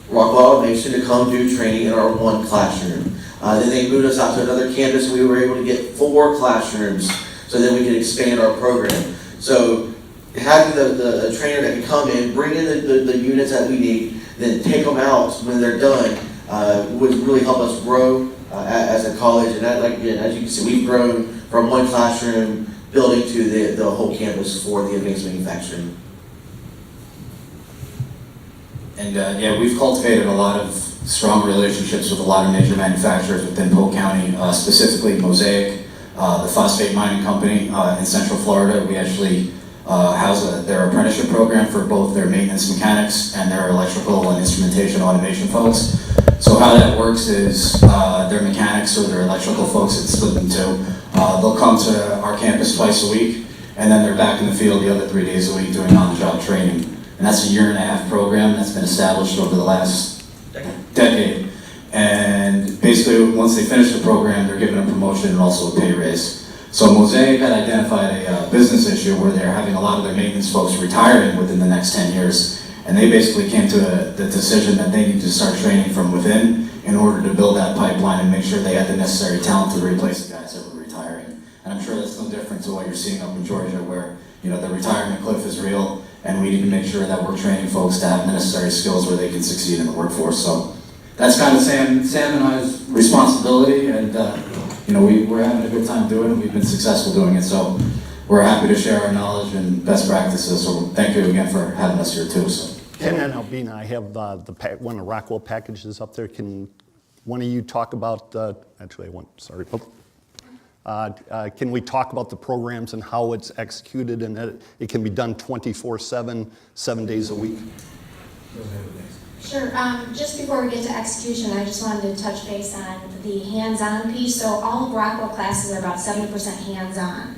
[SPEAKER 8] Rockwell Automation to come do training in our one classroom. Then they moved us out to another campus, and we were able to get 4 classrooms so that we could expand our program. So having the trainer that can come in, bring in the units that we need, then take them out when they're done, would really help us grow as a college. And that, again, as you can see, we've grown from one classroom building to the whole campus for the advanced manufacturing.
[SPEAKER 5] And yeah, we've cultivated a lot of strong relationships with a lot of major manufacturers within Polk County, specifically Mosaic, the phosphate mining company in Central Florida. We actually house their apprenticeship program for both their maintenance mechanics and their electrical and instrumentation automation folks. So how that works is their mechanics or their electrical folks, it's split in 2. They'll come to our campus twice a week, and then they're back in the field the other 3 days a week doing on-the-job training. And that's a 1.5-year program that's been established over the last decade. And basically, once they finish the program, they're given a promotion and also a pay raise. So Mosaic had identified a business issue where they're having a lot of their maintenance folks retiring within the next 10 years. And they basically came to the decision that they need to start training from within in order to build that pipeline and make sure they had the necessary talent to replace the guys that were retiring. And I'm sure that's no different to what you're seeing up in Georgia, where the retirement cliff is real, and we need to make sure that we're training folks to have the necessary skills where they can succeed in the workforce. So that's kind of Sam and I's responsibility, and we're having a good time doing it. We've been successful doing it, so we're happy to share our knowledge and best practices. So thank you again for having us here too. So.
[SPEAKER 1] Ken and Albina, I have one of the Rockwell packages up there. Can one of you talk about, actually I went, sorry. Can we talk about the programs and how it's executed and that it can be done 24/7, 7 days a week?
[SPEAKER 7] Sure. Just before we get to execution, I just wanted to touch base on the hands-on piece. So all of Rockwell classes are about 70% hands-on.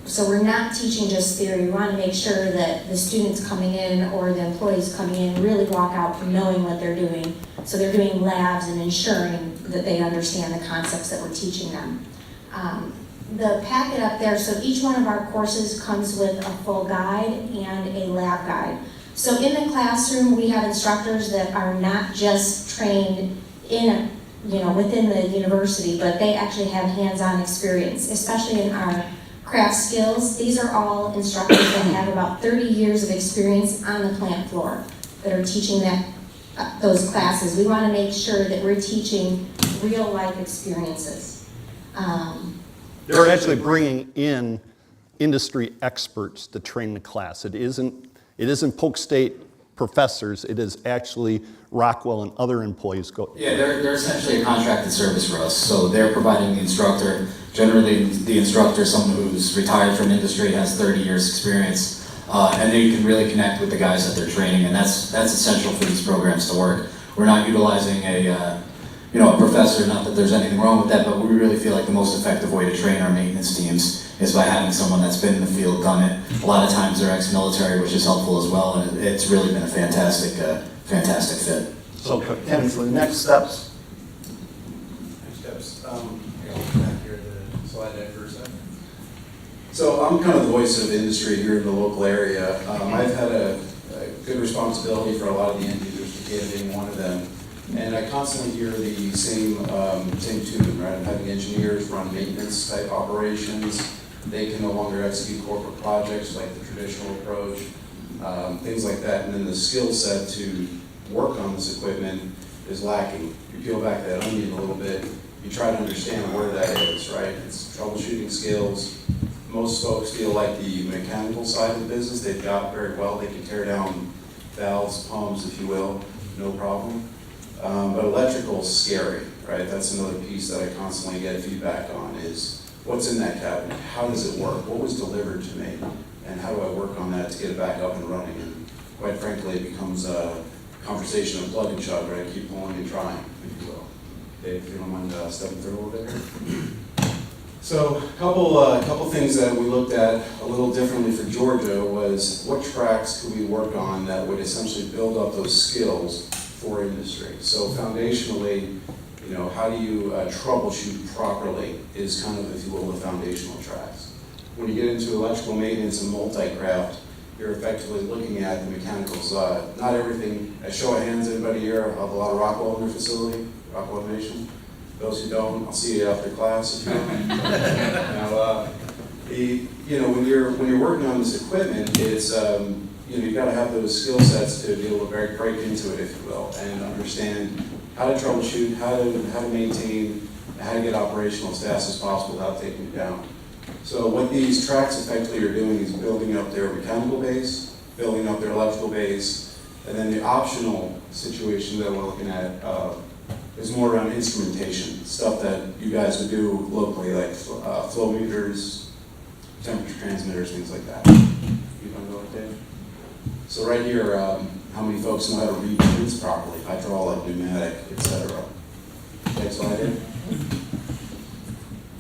[SPEAKER 7] So we're not teaching just theory. We want to make sure that the students coming in or the employees coming in really walk out knowing what they're doing. So they're doing labs and ensuring that they understand the concepts that we're teaching them. The packet up there, so each one of our courses comes with a full guide and a lab guide. So in the classroom, we have instructors that are not just trained within the university, but they actually have hands-on experience, especially in our craft skills. These are all instructors that have about 30 years of experience on the plant floor that are teaching those classes. We want to make sure that we're teaching real-life experiences.
[SPEAKER 1] They're actually bringing in industry experts to train the class. It isn't Polk State professors, it is actually Rockwell and other employees go.
[SPEAKER 5] Yeah, they're essentially a contracted service for us. So they're providing the instructor. Generally, the instructor is someone who's retired from industry, has 30 years experience, and they can really connect with the guys that they're training, and that's essential for these programs to work. We're not utilizing a professor, not that there's anything wrong with that, but we really feel like the most effective way to train our maintenance teams is by having someone that's been in the field, done it. A lot of times they're ex-military, which is helpful as well, and it's really been a fantastic fit.
[SPEAKER 1] So, Ken, for the next steps.
[SPEAKER 6] Back here to the slide deck for a second. So I'm kind of the voice of industry here in the local area. I've had a good responsibility for a lot of the end users, Takeda being one of them. And I constantly hear the same tune, right? I'm having engineers run maintenance type operations. They can no longer execute corporate projects like the traditional approach, things like that. And then the skill set to work on this equipment is lacking. You peel back that onion a little bit, you try to understand where that is, right? It's troubleshooting skills. Most folks feel like the mechanical side of the business, they've got very well. They can tear down valves, pumps, if you will, no problem. But electrical's scary, right? That's another piece that I constantly get feedback on is what's in that cabinet? How does it work? What was delivered to me? And how do I work on that to get it back up and running? And quite frankly, it becomes a conversation of plug and chug, right? Keep pulling and trying, if you will. Dave, if you don't mind stepping through a little bit here. So a couple things that we looked at a little differently for Georgia was what tracks could we work on that would essentially build up those skills for industry. So foundationally, how do you troubleshoot properly is kind of, if you will, the foundational tracks. When you get into electrical maintenance and multi-craft, you're effectively looking at the mechanical side. Not everything, a show of hands, anybody here have a lot of Rockwell in their facility, Rockwell Automation? Those who don't, I'll see you after class if you don't. When you're working on this equipment, it's you've got to have those skill sets to be able to break into it, if you will, and understand how to troubleshoot, how to maintain, how to get operational as fast as possible without taking it down. So what these tracks effectively are doing is building up their mechanical base, building up their electrical base, and then the optional situation that we're looking at is more around instrumentation, stuff that you guys would do locally, like flow meters, temperature transmitters, things like that. You want to go with Dave? So right here, how many folks know how to read prints properly, hydraulic, pneumatic, etc. Next slide in.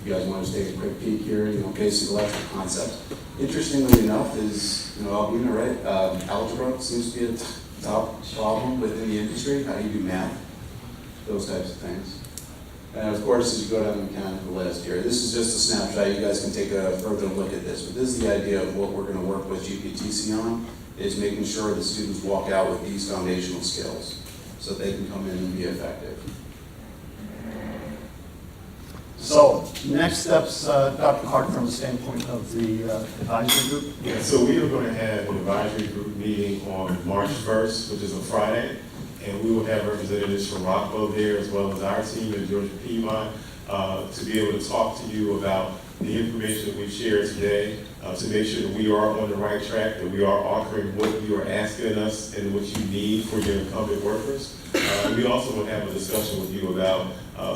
[SPEAKER 6] You guys want to take a quick peek here, basic electrical concepts. Interestingly enough is, Albina, right? Algebra seems to be a top problem within the industry. How do you do math? Those types of things. And of course, as you go down the mechanical list here, this is just a snapshot. You guys can take a further look at this, but this is the idea of what we're going to work with GPTC on, is making sure the students walk out with these foundational skills so they can come in and be effective.
[SPEAKER 1] So, next steps, Dr. Clark, from the standpoint of the advisory group?
[SPEAKER 2] Yeah, so we are going to have an advisory group meeting on March 1st, which is a Friday, and we will have representatives from Rockwell there as well as our team at Georgia Piedmont to be able to talk to you about the information that we've shared today, to make sure that we are on the right track, that we are offering what you are asking us and what you need for your incumbent workers. And we also will have a discussion with you about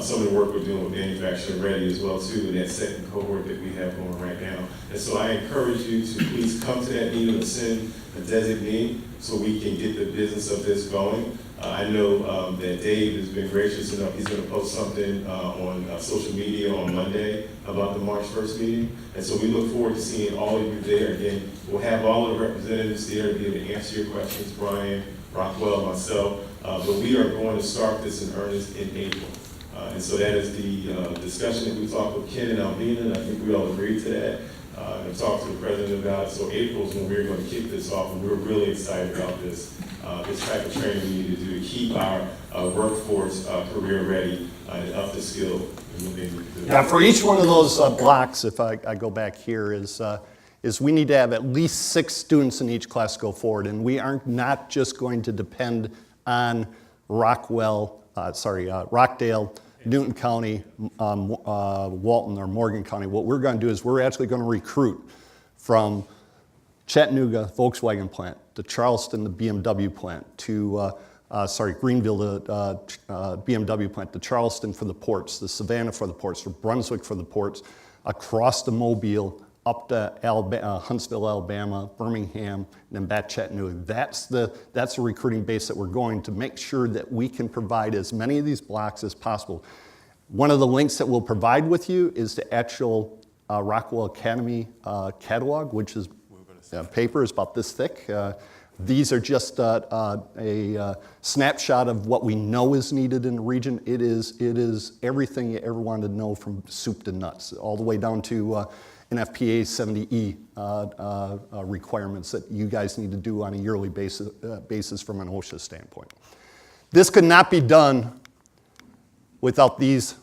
[SPEAKER 2] some of the work we're doing with Manufacturing Ready as well too, in that second cohort that we have going right now. And so I encourage you to please come to that meeting and send a designee so we can get the business of this going. I know that Dave has been gracious enough, he's going to post something on social media on Monday about the March 1st meeting. And so we look forward to seeing all of you there. Again, we'll have all of the representatives there to be able to answer your questions, Brian, Rockwell, myself. But we are going to start this in earnest in April. And so that is the discussion that we talked with Ken and Alvina, and I think we all agreed to that. And talked to the president about it. So April is when we're going to kick this off, and we're really excited about this type of training we need to do to keep our workforce career ready and up to skill.
[SPEAKER 1] Yeah, for each one of those blocks, if I go back here, is we need to have at least 6 students in each class go forward, and we aren't not just going to depend on Rockdale, Newton County, Walton, or Morgan County. What we're going to do is we're actually going to recruit from Chattanooga Volkswagen plant, to Charleston, the BMW plant, to Greenville, the BMW plant, to Charleston for the ports, the Savannah for the ports, for Brunswick for the ports, across the Mobile, up to Huntsville, Alabama, Birmingham, and then back Chattanooga. That's the recruiting base that we're going to make sure that we can provide as many of these blocks as possible. One of the links that we'll provide with you is the actual Rockwell Academy catalog, which is paper is about this thick. These are just a snapshot of what we know is needed in the region. It is everything you ever wanted to know, from soup to nuts, all the way down to NFPA 70E requirements that you guys need to do on a yearly basis from an OSHA standpoint. This could not be done without these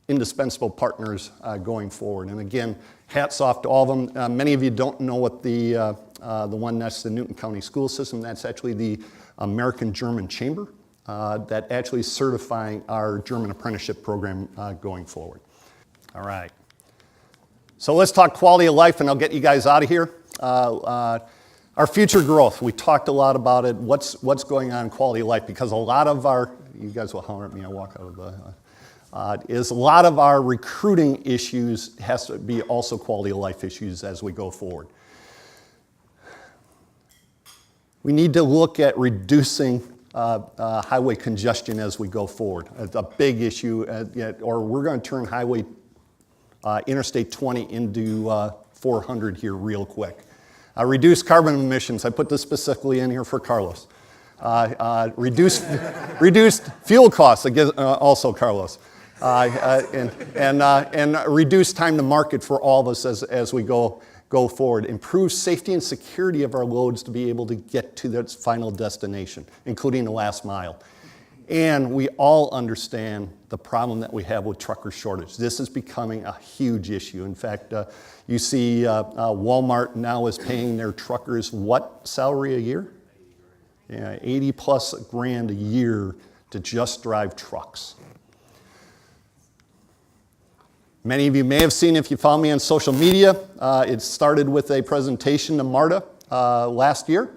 [SPEAKER 1] indispensable partners going forward. And again, hats off to all of them. Many of you don't know what the one next to the Newton County school system, that's actually the American German Chamber that actually is certifying our German apprenticeship program going forward. All right. So let's talk quality of life, and I'll get you guys out of here. Our future growth, we talked a lot about it. What's going on in quality of life? Because a lot of our, you guys will holler at me, I walk out of the, is a lot of our recruiting issues has to be also quality of life issues as we go forward. We need to look at reducing highway congestion as we go forward. It's a big issue, or we're going to turn Interstate 20 into 400 here real quick. Reduce carbon emissions. I put this specifically in here for Carlos. Reduced fuel costs, also Carlos. And reduce time to market for all of us as we go forward. Improve safety and security of our loads to be able to get to their final destination, including the last mile. And we all understand the problem that we have with trucker shortage. This is becoming a huge issue. In fact, you see Walmart now is paying their truckers what salary a year? Yeah, 80 plus grand a year to just drive trucks. Many of you may have seen, if you follow me on social media, it started with a presentation to MARTA last year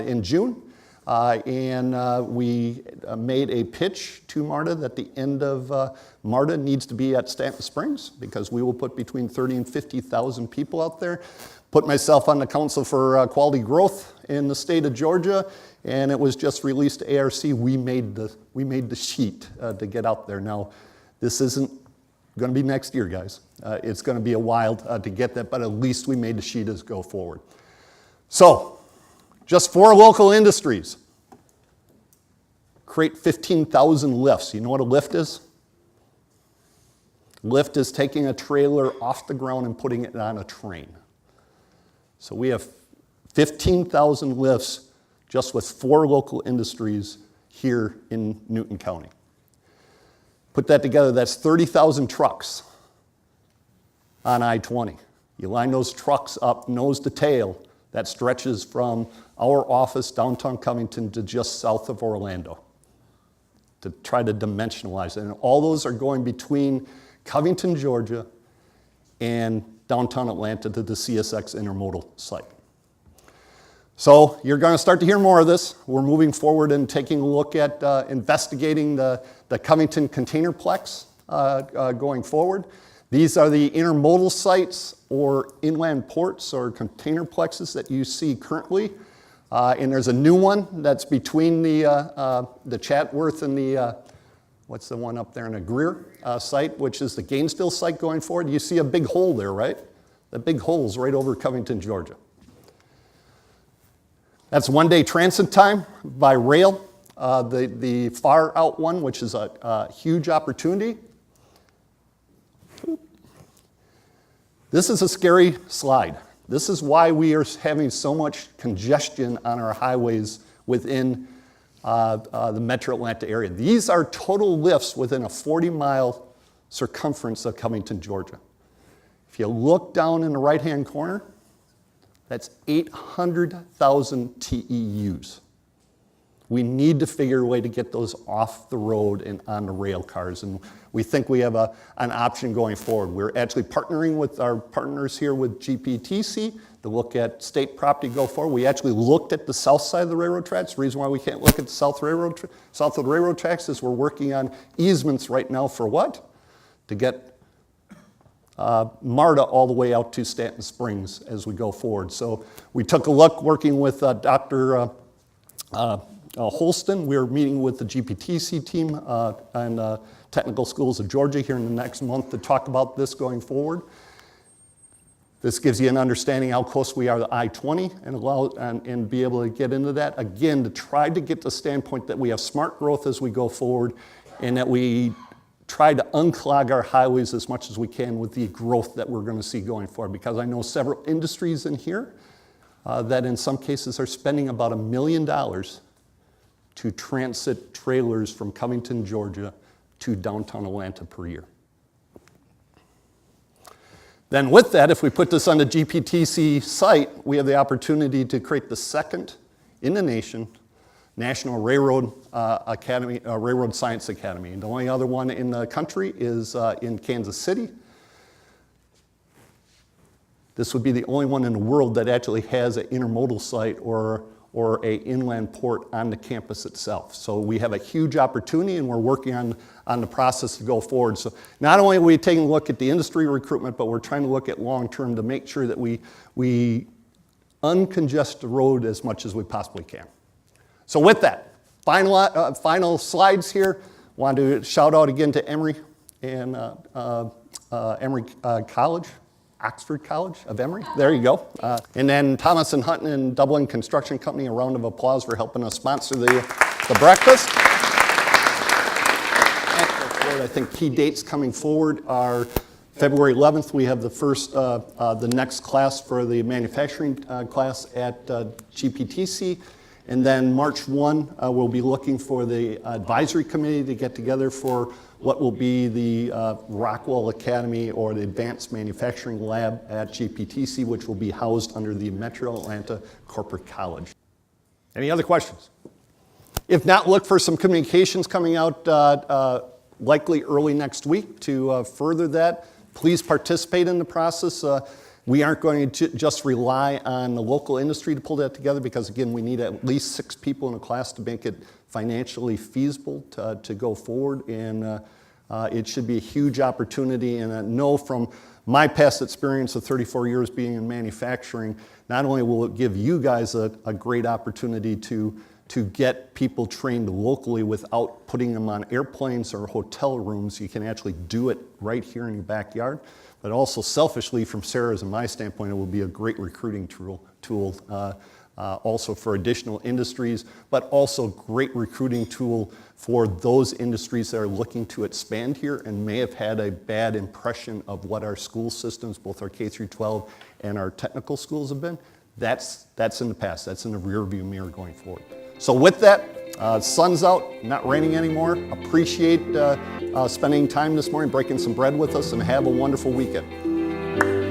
[SPEAKER 1] in June. And we made a pitch to MARTA that the end of MARTA needs to be at Stanton Springs, because we will put between 30 and 50,000 people out there. Put myself on the Council for Quality Growth in the state of Georgia, and it was just released to ARC. We made the sheet to get out there. Now, this isn't going to be next year, guys. It's going to be a while to get that, but at least we made the sheet as go forward. So, just 4 local industries. Create 15,000 lifts. You know what a lift is? Lift is taking a trailer off the ground and putting it on a train. So we have 15,000 lifts just with 4 local industries here in Newton County. Put that together, that's 30,000 trucks on I-20. You line those trucks up nose to tail, that stretches from our office downtown Covington to just south of Orlando, to try to dimensionalize it. And all those are going between Covington, Georgia, and downtown Atlanta to the CSX intermodal site. So you're going to start to hear more of this. We're moving forward and taking a look at investigating the Covington Containerplex going forward. These are the intermodal sites or inland ports or containerplexes that you see currently. And there's a new one that's between the Chatworth and the, what's the one up there in the Greer site, which is the Gainesville site going forward. You see a big hole there, right? The big hole's right over Covington, Georgia. That's one-day transit time by rail. The far out one, which is a huge opportunity. This is a scary slide. This is why we are having so much congestion on our highways within the metro Atlanta area. These are total lifts within a 40-mile circumference of Covington, Georgia. If you look down in the right-hand corner, that's 800,000 TEUs. We need to figure a way to get those off the road and on the rail cars, and we think we have an option going forward. We're actually partnering with our partners here with GPTC to look at state property go forward. We actually looked at the south side of the railroad tracks. The reason why we can't look at the south of the railroad tracks is we're working on easements right now for what? To get MARTA all the way out to Stanton Springs as we go forward. So we took a look working with Dr. Holston. We're meeting with the GPTC team and Technical Schools of Georgia here in the next month to talk about this going forward. This gives you an understanding how close we are to I-20 and be able to get into that. Again, to try to get the standpoint that we have smart growth as we go forward and that we try to unclog our highways as much as we can with the growth that we're going to see going forward. Because I know several industries in here that in some cases are spending about $1 million to transit trailers from Covington, Georgia to downtown Atlanta per year. Then with that, if we put this on the GPTC site, we have the opportunity to create the second in the nation National Railroad Academy, Railroad Science Academy. And the only other one in the country is in Kansas City. This would be the only one in the world that actually has an intermodal site or a inland port on the campus itself. So we have a huge opportunity and we're working on the process to go forward. So not only are we taking a look at the industry recruitment, but we're trying to look at long-term to make sure that we uncongest the road as much as we possibly can. So with that, final slides here. Want to shout out again to Emory and Emory College, Oxford College of Emory. There you go. And then Thomas and Hutton and Dublin Construction Company, a round of applause for helping us sponsor the breakfast. I think key dates coming forward are February 11th, we have the first, the next class for the manufacturing class at GPTC. And then March 1, we'll be looking for the advisory committee to get together for what will be the Rockwell Academy or the Advanced Manufacturing Lab at GPTC, which will be housed under the Metro Atlanta Corporate College. Any other questions? If not, look for some communications coming out likely early next week to further that. Please participate in the process. We aren't going to just rely on the local industry to pull that together because, again, we need at least 6 people in a class to make it financially feasible to go forward. And it should be a huge opportunity. And I know from my past experience of 34 years being in manufacturing, not only will it give you guys a great opportunity to get people trained locally without putting them on airplanes or hotel rooms, you can actually do it right here in your backyard. But also selfishly, from Sarah's and my standpoint, it will be a great recruiting tool also for additional industries, but also great recruiting tool for those industries that are looking to expand here and may have had a bad impression of what our school systems, both our K through 12 and our technical schools have been. That's in the past. That's in the rearview mirror going forward. So with that, sun's out, not raining anymore. Appreciate spending time this morning, breaking some bread with us, and have a wonderful weekend.